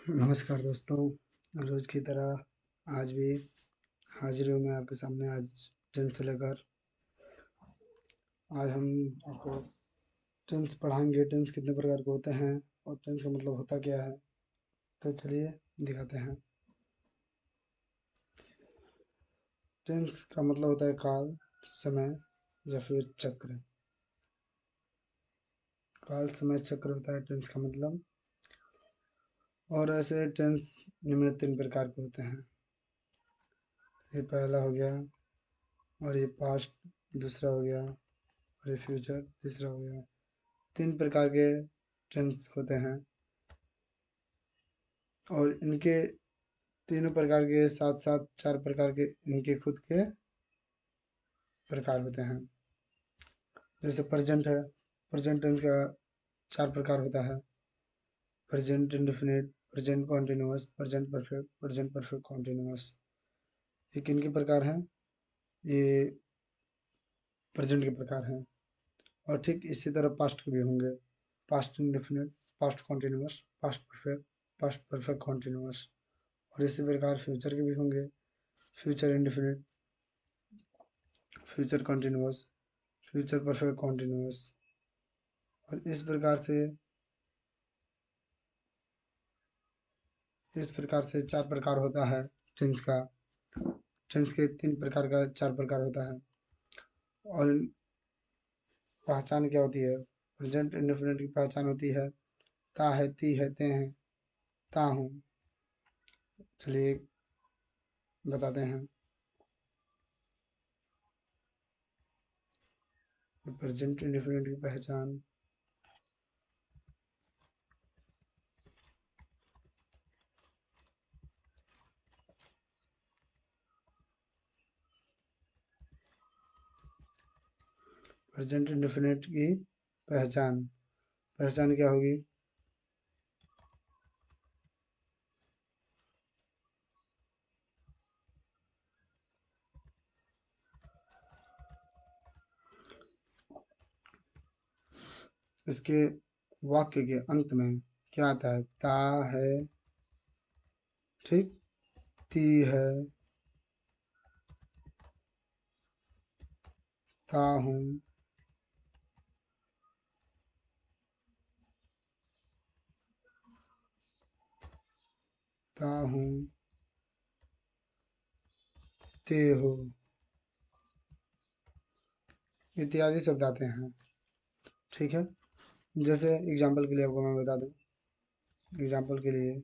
नमस्कार दोस्तों। रोज की तरह आज भी हाजिर हूँ मैं आपके सामने। आज टेंस से लेकर आज हम आपको टेंस पढ़ाएंगे। टेंस कितने प्रकार के होते हैं और टेंस का मतलब होता क्या है, तो चलिए दिखाते हैं। टेंस का मतलब होता है काल, समय या फिर चक्र। काल, समय, चक्र होता है टेंस का मतलब। और ऐसे टेंस निम्न 3 प्रकार के होते हैं। ये पहला हो गया, और ये पास्ट दूसरा हो गया, और ये फ्यूचर तीसरा हो गया। 3 प्रकार के टेंस होते हैं और इनके तीनों प्रकार के साथ साथ 4 प्रकार के इनके खुद के प्रकार होते हैं। जैसे प्रेजेंट है, प्रेजेंट टेंस का 4 प्रकार होता है। Present indefinite, present continuous, present perfect, present perfect continuous. ये किन के प्रकार हैं? ये प्रेजेंट के प्रकार हैं। और ठीक इसी तरह पास्ट के भी होंगे। Past indefinite, past continuous, past perfect, past perfect continuous. और इसी प्रकार फ्यूचर के भी होंगे। Future indefinite, future continuous, future perfect continuous. और इस प्रकार से 4 प्रकार होता है टेंस का। टेंस के 3 प्रकार का 4 प्रकार होता है। और इन पहचान क्या होती है? प्रेजेंट इंडेफिनिट की पहचान होती है ता है, ती है, ते हैं, ता हूँ। चलिए बताते हैं। प्रेजेंट इंडेफिनिट की पहचान। प्रेजेंट इंडेफिनिट की पहचान, पहचान क्या होगी? इसके वाक्य के अंत में क्या आता है? ता है, ठीक, ती है, ता हूँ, ता हूँ, ते हो, इत्यादि शब्द आते हैं। ठीक है। जैसे एग्जाम्पल के लिए आपको मैं बता दूं। एग्जाम्पल के लिए,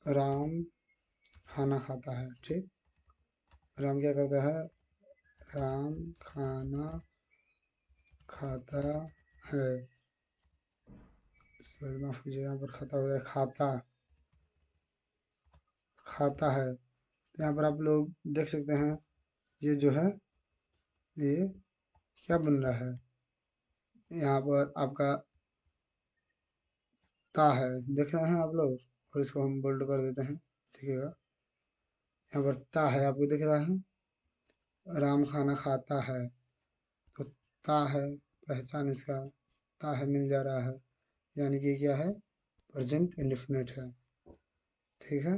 राम खाना खाता है। ठीक, राम क्या करता है? राम खाना खाता है। सॉरी, माफ कीजिए, यहाँ पर खाता हो गया, खाता, खाता है। तो यहाँ पर आप लोग देख सकते हैं, ये जो है, ये क्या बन रहा है? यहाँ पर आपका ता है, देख रहे हैं आप लोग। और इसको हम बोल्ड कर देते हैं, देखिएगा। यहाँ पर ता है, आपको दिख रहा है। राम खाना खाता है, तो ता है, पहचान इसका ता है मिल जा रहा है। यानी कि क्या है? प्रेजेंट इंडेफिनिट है। ठीक है,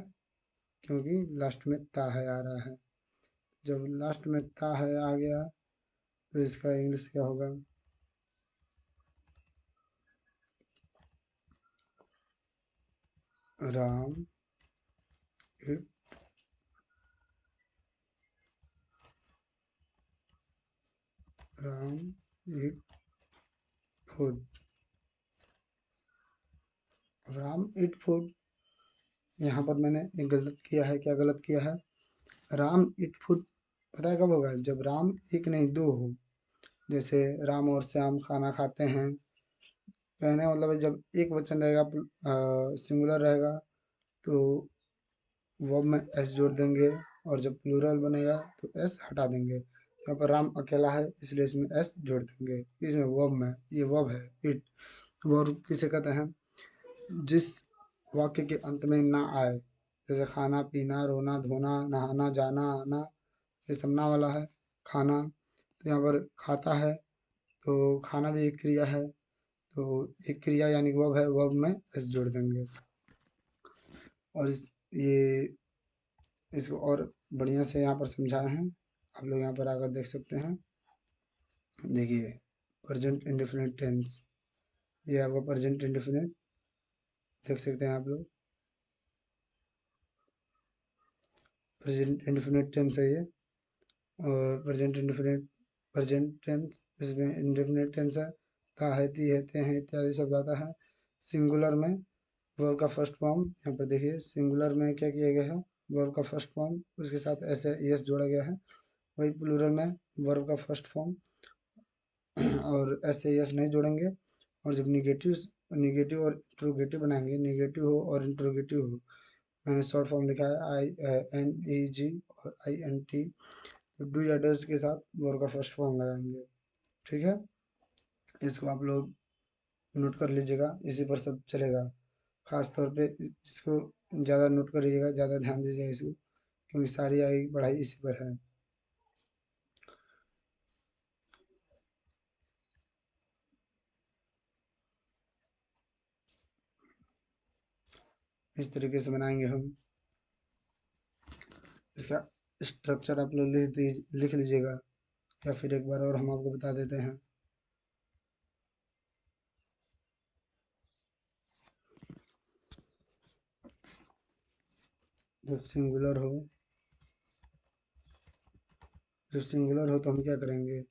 क्योंकि लास्ट में ता है आ रहा है। जब लास्ट में ता है आ गया, तो इसका इंग्लिश क्या होगा? Ram it Ram it food. Ram it food, यहाँ पर मैंने एक गलत किया है। क्या गलत किया है? राम इट फूड पता है कब होगा? जब राम एक नहीं दो हो। जैसे राम और श्याम खाना खाते हैं, कहने का मतलब है जब एक वचन रहेगा, सिंगुलर रहेगा, तो वर्ब में एस जोड़ देंगे। और जब प्लूरल बनेगा तो एस हटा देंगे। यहाँ पर राम अकेला है, इसलिए इसमें एस जोड़ देंगे। इसमें वर्ब में ये वर्ब है इट। वर्ब किसे कहते हैं? जिस वाक्य के अंत में ना आए। जैसे खाना, पीना, रोना, धोना, नहाना, जाना, आना, ये सब ना वाला है। खाना, तो यहाँ पर खाता है, तो खाना भी एक क्रिया है, तो एक क्रिया यानी कि वर्ब है, वर्ब में एस जोड़ देंगे। और ये इसको और बढ़िया से यहाँ पर समझाए हैं, आप लोग यहाँ पर आकर देख सकते हैं। देखिए प्रेजेंट इंडेफिनिट टेंस, ये आपका प्रेजेंट इंडेफिनिट देख सकते हैं आप लोग, प्रेजेंट इंडेफिनिट टेंस है ये। और प्रेजेंट टेंस इसमें इंडेफिनिट टेंस है, था है, थी है, थे हैं इत्यादि सब आता है। सिंगुलर में वर्ब का फर्स्ट फॉर्म, यहाँ पर देखिए सिंगुलर में क्या किया गया है, वर्ब का फर्स्ट फॉर्म उसके साथ ऐसे एस जोड़ा गया है। वही प्लूरल में वर्ब का फर्स्ट फॉर्म और ऐसे एस नहीं जोड़ेंगे। और जब निगेटिव और इंट्रोगेटिव बनाएंगे, निगेटिव हो और इंट्रोगेटिव हो, मैंने शॉर्ट फॉर्म लिखा है INEG और INT, डू या डज के साथ वर्ब का फर्स्ट फॉर्म लगाएंगे। ठीक है, इसको आप लोग नोट कर लीजिएगा, इसी पर सब चलेगा। खास तौर पे इसको ज़्यादा नोट करिएगा, ज़्यादा ध्यान दीजिएगा इसको, क्योंकि सारी आगे की पढ़ाई इसी पर है। इस तरीके से बनाएंगे हम। इसका स्ट्रक्चर आप लोग लिख लीजिएगा, या फिर एक बार और हम आपको बता देते हैं। जब सिंगुलर हो जब सिंगुलर हो तो हम क्या करेंगे,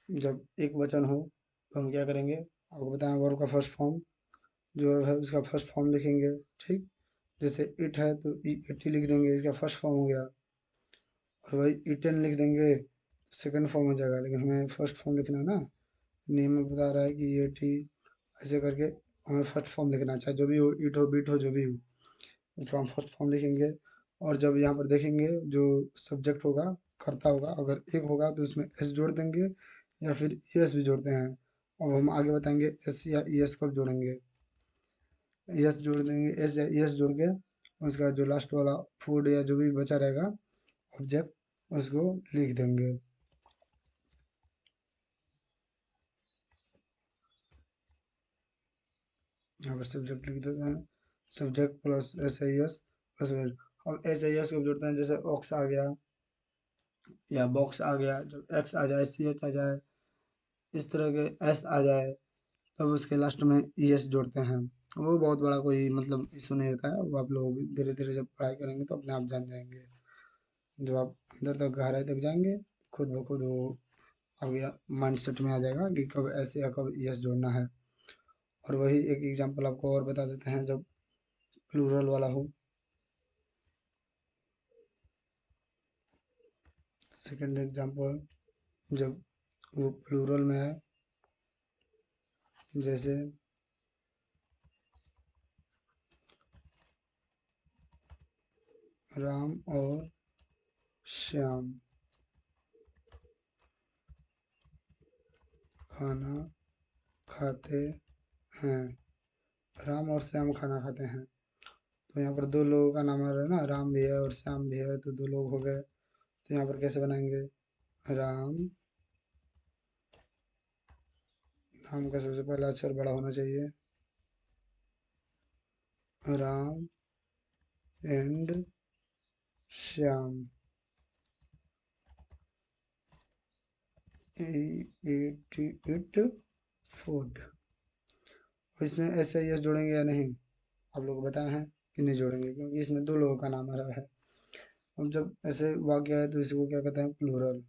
जब एक वचन हो तो हम क्या करेंगे, आपको बताएं वर्ब का फर्स्ट फॉर्म जो है उसका फर्स्ट फॉर्म लिखेंगे। ठीक, जैसे इट है तो इट लिख देंगे, इसका फर्स्ट फॉर्म हो गया। और वही इटन लिख देंगे, सेकंड फॉर्म हो जाएगा, लेकिन हमें फर्स्ट फॉर्म लिखना है ना। नेम में बता रहा है कि ये टी, ऐसे करके हमें फर्स्ट फॉर्म लिखना, चाहे जो भी हो, इट हो, बीट हो, जो भी हो, उसका हम फर्स्ट फॉर्म लिखेंगे। और जब यहाँ पर देखेंगे जो सब्जेक्ट होगा, कर्ता होगा, अगर एक होगा तो उसमें एस जोड़ देंगे, या फिर एस भी जोड़ते हैं। अब हम आगे बताएंगे एस या एस कब जोड़ेंगे। एस जोड़ देंगे, एस या एस जोड़ के उसका जो लास्ट वाला फूड या जो भी बचा रहेगा ऑब्जेक्ट, उसको लिख देंगे। यहाँ पर सब्जेक्ट लिख देते हैं, subject plus S I S plus word. अब एस आई एस को जोड़ते हैं, जैसे ऑक्स आ गया या बॉक्स आ गया, जब एक्स आ जाए, सी एच आ जाए, इस तरह के एस आ जाए, तब उसके लास्ट में ई एस जोड़ते हैं। वो बहुत बड़ा कोई मतलब इशू नहीं होता है, वो आप लोग धीरे धीरे जब पढ़ाई करेंगे तो अपने आप जान जाएंगे। जब आप अंदर तक गहराई तक जाएंगे, खुद ब खुद वो आपके माइंड सेट में आ जाएगा कि कब ऐसे या कब ई एस जोड़ना है। और वही एक एग्जांपल आपको और बता देते हैं, जब प्लूरल वाला हो। सेकंड एग्जांपल, जब वो प्लूरल में है, जैसे राम और श्याम खाना खाते हैं। राम और श्याम खाना खाते हैं, तो यहाँ पर दो लोगों का नाम आ रहा है ना, राम भी है और श्याम भी है, तो दो लोग हो गए। तो यहाँ पर कैसे बनाएंगे, राम, नाम का सबसे पहला अक्षर बड़ा होना चाहिए, Ram and Shyam, it food. इसमें ऐसे यस जोड़ेंगे या नहीं, आप लोग बताए हैं कि नहीं जोड़ेंगे, क्योंकि इसमें दो लोगों का नाम आ रहा है। अब जब ऐसे वाक्य है तो इसको क्या कहते हैं, प्लूरल,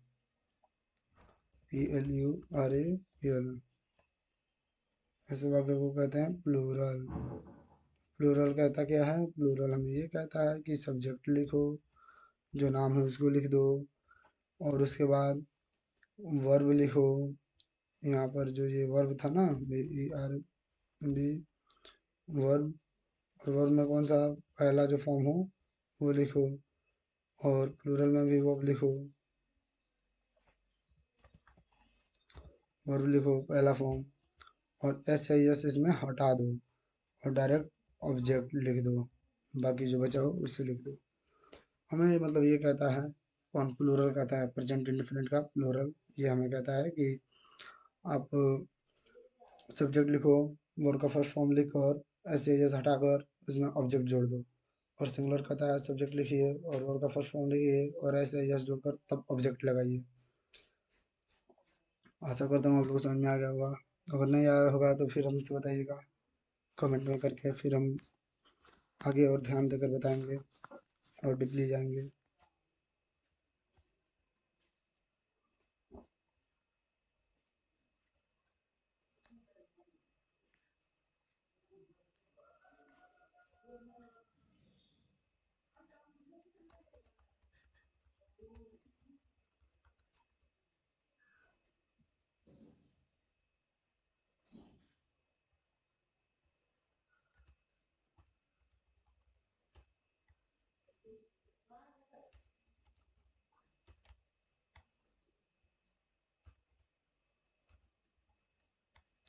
PLURAL, ऐसे वाक्य को कहते हैं प्लूरल। प्लूरल कहता क्या है, प्लूरल हमें ये कहता है कि सब्जेक्ट लिखो, जो नाम है उसको लिख दो, और उसके बाद वर्ब लिखो। यहाँ पर जो ये वर्ब था ना, VERB, वर्ब, और वर्ब में कौन सा पहला जो फॉर्म हो वो लिखो, और प्लूरल में भी वर्ब लिखो, वर्ब लिखो पहला फॉर्म, और एस या एस इसमें हटा दो और डायरेक्ट ऑब्जेक्ट लिख दो, बाकी जो बचा हो उससे लिख दो। हमें मतलब ये कहता है, कौन प्लूरल कहता है, प्रेजेंट इंडेफिनिट का प्लूरल, ये हमें कहता है कि आप सब्जेक्ट लिखो, वर्ब का फर्स्ट फॉर्म लिखो और ऐसे जैसे हटाकर उसमें ऑब्जेक्ट जोड़ दो। और सिंगुलर कहता है सब्जेक्ट लिखिए और वर्ब का फर्स्ट फॉर्म लिखिए और ऐसे यस जोड़कर तब ऑब्जेक्ट लगाइए। आशा करता हूँ आप लोगों को समझ में आ गया होगा। अगर नहीं आया होगा तो फिर हमसे बताइएगा कमेंट में करके, फिर हम आगे और ध्यान देकर बताएंगे और डीपली जाएंगे।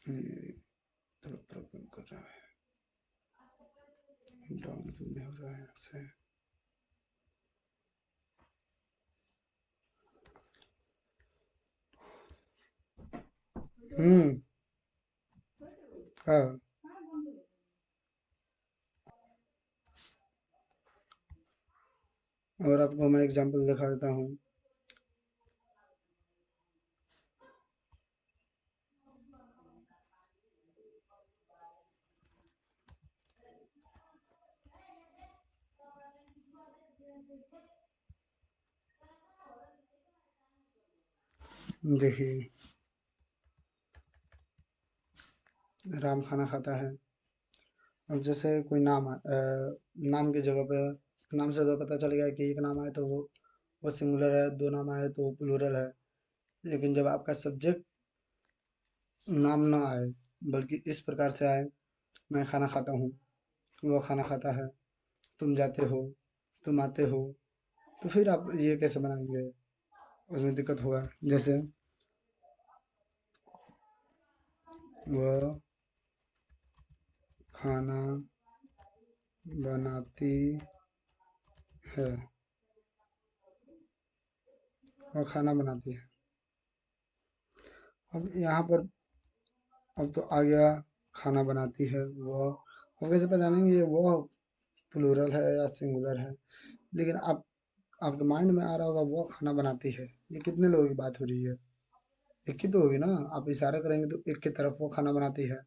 ये थोड़ा प्रॉब्लम कर रहा है, डाउन क्यों नहीं हो रहा है ऐसे। हम्म। हाँ। और आपको मैं एग्जांपल दिखा देता हूँ। देखिए, राम खाना खाता है। अब जैसे कोई नाम नाम की जगह पे नाम से तो पता चल गया कि एक नाम आए तो वो सिंगुलर है, दो नाम आए तो वो प्लूरल है। लेकिन जब आपका सब्जेक्ट नाम ना आए बल्कि इस प्रकार से आए, मैं खाना खाता हूँ, वो खाना खाता है, तुम जाते हो, तुम आते हो, तो फिर आप ये कैसे बनाएंगे? उसमें दिक्कत होगा। जैसे वह खाना बनाती है, वह खाना बनाती है। अब यहाँ पर अब तो आ गया खाना बनाती है वह। अब कैसे पहचानेंगे वो प्लूरल है या सिंगुलर है? लेकिन आप आपके माइंड में आ रहा होगा वो खाना बनाती है, ये कितने लोगों की बात हो रही है? एक की तो होगी ना। आप इशारा करेंगे तो एक की तरफ वो खाना बनाती है।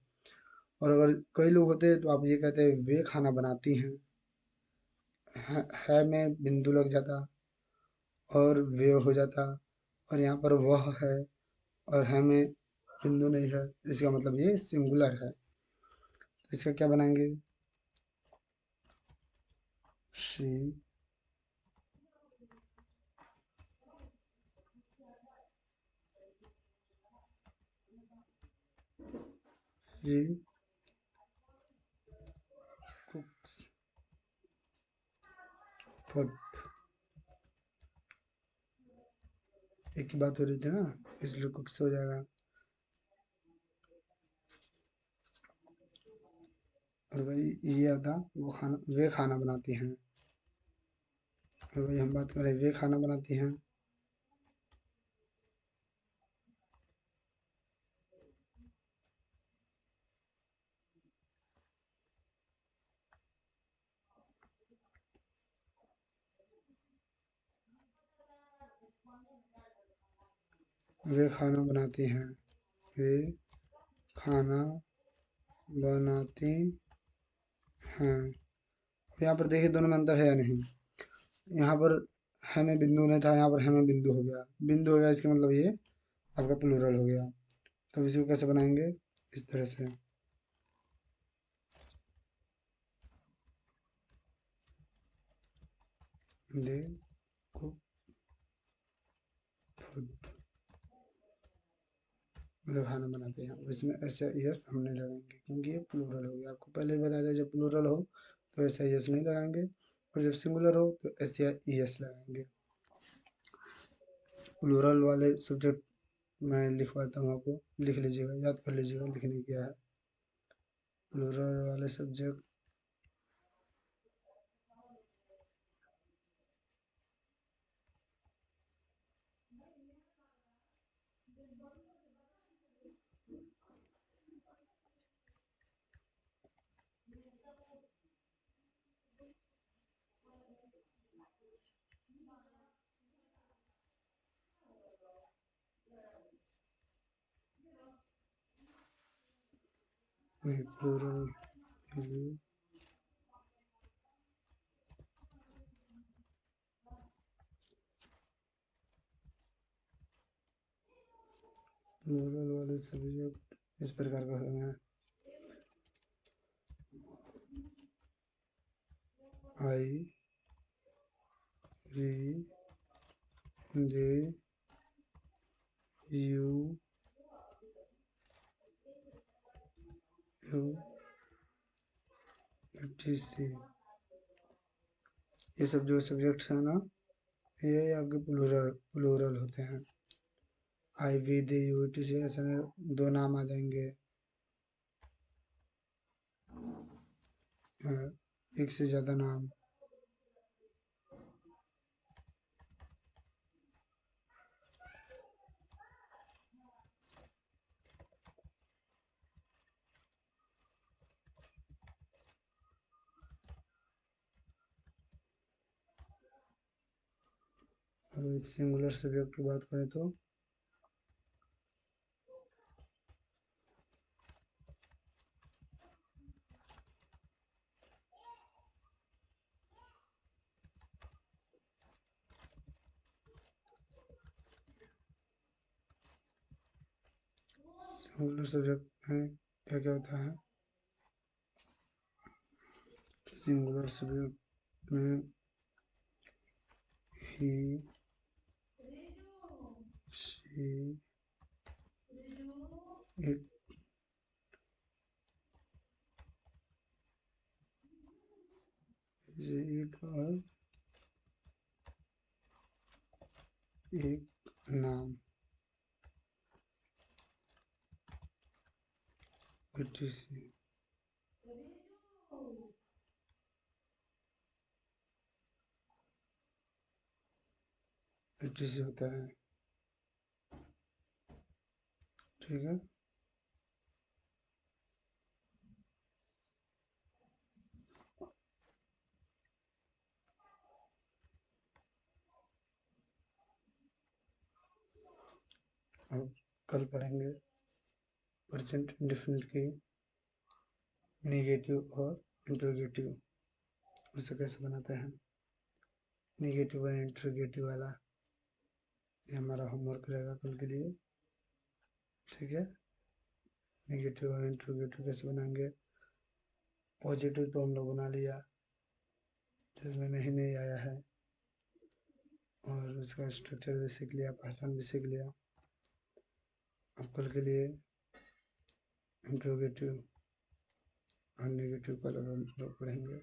और अगर कई लोग होते तो आप ये कहते वे खाना बनाती हैं। है में बिंदु लग जाता और वे हो जाता, और यहाँ पर वह है और है में बिंदु नहीं है, इसका मतलब ये सिंगुलर है। तो इसका क्या बनाएंगे? She कुक्स food. एक ही बात हो रही थी ना, इसलिए कुक्स हो जाएगा। और वही ये आता वो खाना वे खाना बनाती हैं। और वही हम बात कर रहे हैं, वे खाना बनाती हैं। वे खाना बनाती हैं, वे खाना बनाती हैं। अब यहाँ पर देखिए दोनों में अंतर है या नहीं? यहाँ पर है में बिंदु नहीं था, यहाँ पर है में बिंदु हो गया। बिंदु हो गया इसका मतलब ये आपका प्लूरल हो गया। तो इसको कैसे बनाएंगे? इस तरह से दे को फूड वे खाना बनाते हैं। अब इसमें ऐसे यस हम नहीं लगाएंगे क्योंकि ये प्लूरल हो गया। आपको पहले ही बताया था जब प्लूरल हो तो ऐसा यस नहीं लगाएंगे, और जब सिंगुलर हो तो ऐसे यस लगाएंगे। प्लूरल वाले सब्जेक्ट मैं लिखवाता हूँ आपको, लिख लीजिएगा, याद कर लीजिएगा लिखने क्या है। प्लूरल वाले सब्जेक्ट नहीं, प्लूरल प्लूरल वाले सब्जेक्ट इस प्रकार का है। I we they you you T C, ये सब जो सब्जेक्ट्स हैं ना, ये आपके प्लूरल होते हैं। I we they you T C ऐसे में दो नाम आ जाएंगे, एक से ज़्यादा नाम। और सिंगुलर सब्जेक्ट की बात करें तो सिंगुलर सब्जेक्ट में क्या क्या होता है? सिंगुलर सब्जेक्ट में ही, शी, इट, इट और एक नाम etc etc होता है। ठीक है, अब कल पढ़ेंगे परसेंट इंडेफिनिट की नेगेटिव और इंट्रोगेटिव, उसे कैसे बनाते हैं। नेगेटिव और इंट्रोगेटिव वाला ये हमारा होमवर्क रहेगा कल के लिए। ठीक है, नेगेटिव और इंट्रोगेटिव कैसे बनाएंगे। पॉजिटिव तो हम लोग बना लिया, जिसमें नहीं आया है, और उसका स्ट्रक्चर भी सीख लिया, पहचान भी सीख लिया। अब कल के लिए इंट्रोगेटिव और नेगेटिव का अलग हम लोग पढ़ेंगे।